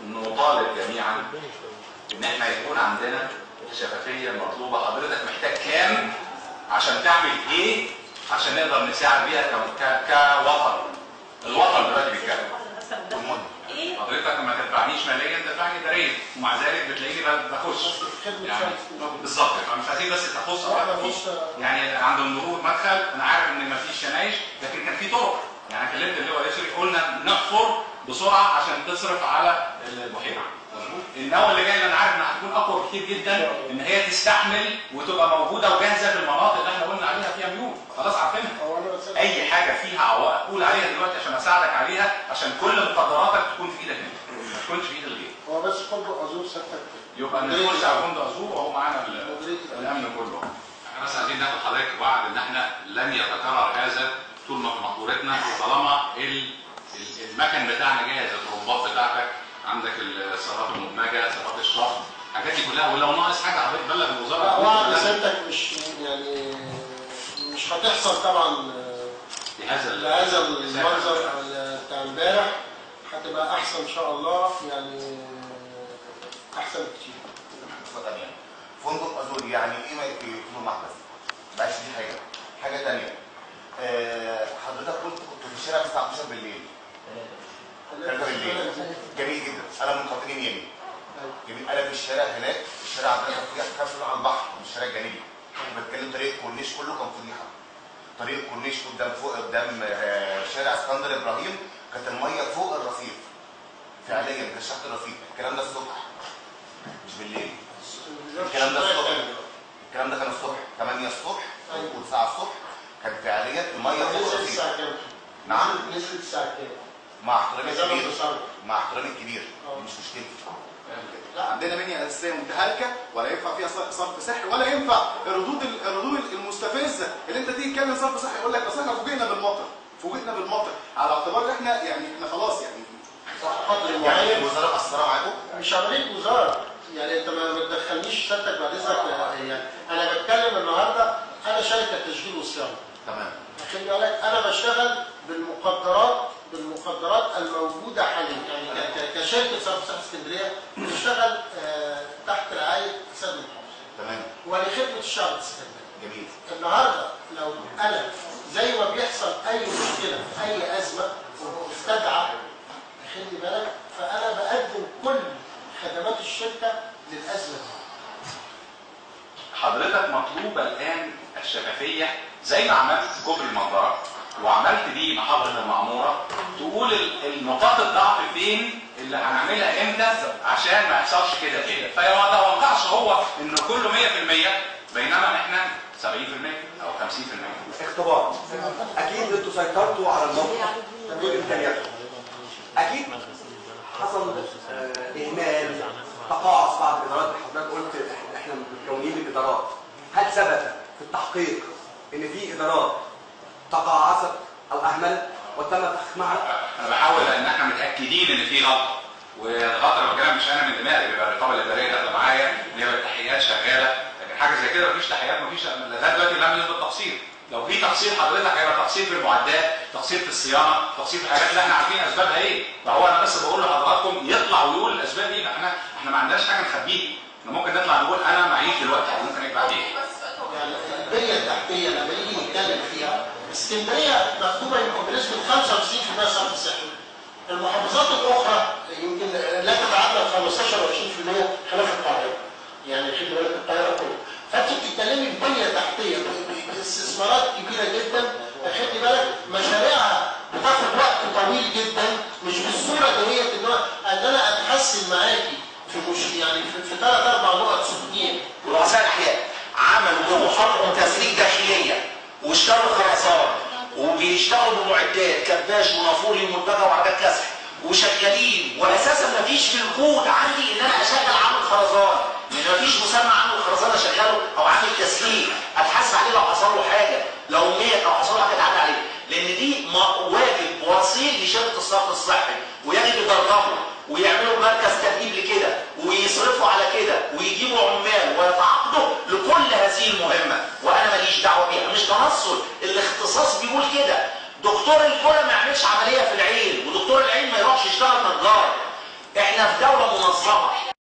نطالب جميعا ان احنا يكون عندنا الشفافيه المطلوبه. حضرتك محتاج كام عشان تعمل ايه عشان نقدر نساعد بيها كوطن. الوطن دلوقتي بيتكلم. حضرتك لما تدفعنيش ماليا تدفعني اداريا، ومع ذلك بتلاقيني بخش يعني بالظبط. مش عايزين بس تخص يعني عند المرور مدخل، انا عارف ان مفيش شنايش لكن كان في طرق. يعني كلمت اللي هو يشرف قلنا نحفر بسرعه عشان تصرف على البحيره. النواه اللي جايه اللي انا عارف انها هتكون اقوى كتير جدا ان هي تستحمل وتبقى موجوده وجاهزه في المناطق اللي احنا قلنا عليها فيها ميول، خلاص عارفينها. اي حاجه فيها عوائق قول عليها دلوقتي عشان اساعدك عليها، عشان كل مقدراتك تكون في ايدك انت، ما تكونش في ايد الغير. هو بس فندق ازور سيادتك يبقى نخش على فندق ازور وهو معانا الامن كله. احنا بس عايزين ناخد حضرتك وعد ان احنا لن يتكرر هذا طول ما في مقدورتنا، طالما المكن بتاعنا جاهز، الطرمبات بتاعتك عندك، السيارات المدمجه، سيارات الشخص، الحاجات دي كلها. ولو ناقص حاجه حضرتك بلغ الوزاره. لا وعد سيادتك مش هتحصل طبعا بهذا المنظر بتاع امبارح، هتبقى احسن ان شاء الله، يعني احسن كتير. فندق ازور يعني ايه ما يكون محدث؟ معلش دي حاجه ثانيه. حضرتك كنت في الشارع الساعه 12 بالليل 3 بالليل، جميل جدا. انا من خاطرين يمي جميل. انا في الشارع هناك، الشارع عندنا كان فضيحه على البحر، الشارع الجانبي. بتكلم طريق الكورنيش كله كان فضيحه. طريق الكورنيش قدام شارع اسكندر ابراهيم كانت الميه فوق الرصيف فعليا، مش تحت الرصيف. الكلام ده الصبح مش بالليل. الكلام ده الصبح، الكلام ده كان الصبح 8 الصبح و9 الصبح، كان فعليا الميه فوق الرصيف. نعم نزلت الساعه كام؟ مع احترامي الكبير، مع احترامي الكبير مش مشكلتي. لا عندنا بنيه اساسيه متهالكه ولا ينفع فيها صرف صحي، ولا ينفع الردود المستفزه اللي انت تيجي تتكلم صرف صحي يقول لك اصل احنا فوجئنا بالمطر، على اعتبار احنا احنا خلاص يعني يعني الوزاره مقصره معاكم؟ مش عمليه وزاره، يعني انت ما تدخلنيش سيادتك بعد اذنك. يعني انا بتكلم النهارده، انا شركه تشغيل وصيانه. تمام. خلي بالك انا بشتغل بالمقدرات الموجوده حاليا، يعني كشركه صرف صحي اسكندريه بتشتغل تحت رعايه سيد المحافظ. تمام. ولخدمه الشعب الاسكندري. جميل. النهارده لو انا زي ما بيحصل اي مشكله، اي ازمه استدعى، خلي بالك، فانا بقدم كل خدمات الشركه للازمه دي. حضرتك مطلوبه الان الشفافيه زي ما عملت كوبري المنظره وعملت دي محافظه المعموره، تقول النقاط الضعف فين اللي هنعملها امتى عشان ما يحصلش كده. فما توقعش هو انه كله 100%، بينما احنا 70% او 50%. اختبار. اكيد انتوا سيطرتوا على الموقف بامكانياتكم. اكيد حصل اهمال، تقاعس بعض الادارات. حضرتك قلت احنا متكونين من ادارات. هل ثبت في التحقيق ان في ادارات تقاعست او اهملت وتم التحقيق معها؟ انا بحاول ان احنا متاكدين ان في غلطه، والغلطه اللي بتكلم مش انا من دماغي، بيبقى الرقابه الاداريه داخله معايا ان هي التحقيقات شغاله، لكن حاجه زي كده مفيش تحقيقات، مفيش لغايه دلوقتي لم يثبت تقصير. لو في تقصير حضرتك هيبقى تقصير في المعدات، تقصير في الصيانه، تقصير في الحاجات اللي احنا عارفين اسبابها ايه. فهو انا بس بقول لحضراتكم يطلع ويقول الاسباب دي. احنا ما عندناش حاجه نخبيها، احنا ممكن نطلع نقول انا معيش دلوقتي او ممكن اجي بعدين. يعني البنيه التحتيه لما نيجي نتكلم فيها، اسكندريه مخدومه يمكن بنسبه 95% صرف صحي. المحافظات الاخرى يمكن لا تتعدى 15 و 20% خلاف القاهره. يعني خلي بالك القاهره كله. فانت بتتكلمي ببنيه تحتيه باستثمارات كبيره جدا، خلي بالك مشاريعها بتاخد وقت طويل جدا، مش بالصوره ديت ان انا اتحسن معاكي في يعني في 3-4 نقط سكنيه. رؤساء الاحياء عملوا محطه تسليك داخليه واشتروا خرسانه وبيشتغلوا بمعدات كباش ونافوري ومدبجه وعربيات كسح وشغالين، واساسا ما فيش في الكود عندي ان انا اشغل عامل خرسانه، لان ما فيش مسمى عامل خرسانه اشغله او عامل تسليك اتحاسب عليه لو حصل له حاجه، لو مات او حصل له حاجه اتعدى عليه، لان دي واجب وصيل لشركه الصرف الصحي، ويجب يدربوا ويعملوا مركز تدريب لكده ويصرفوا على كده ويجيبوا عمال ويتعاقدوا لكل هذه المهمه، وانا ماليش دعوه بيها، مش تنصل. الاختصاص بيقول كده، دكتور الكلى ما يعملش عمليه في العين ودكتور العين ما يروحش يشتغل نجار. احنا في دوله منظمه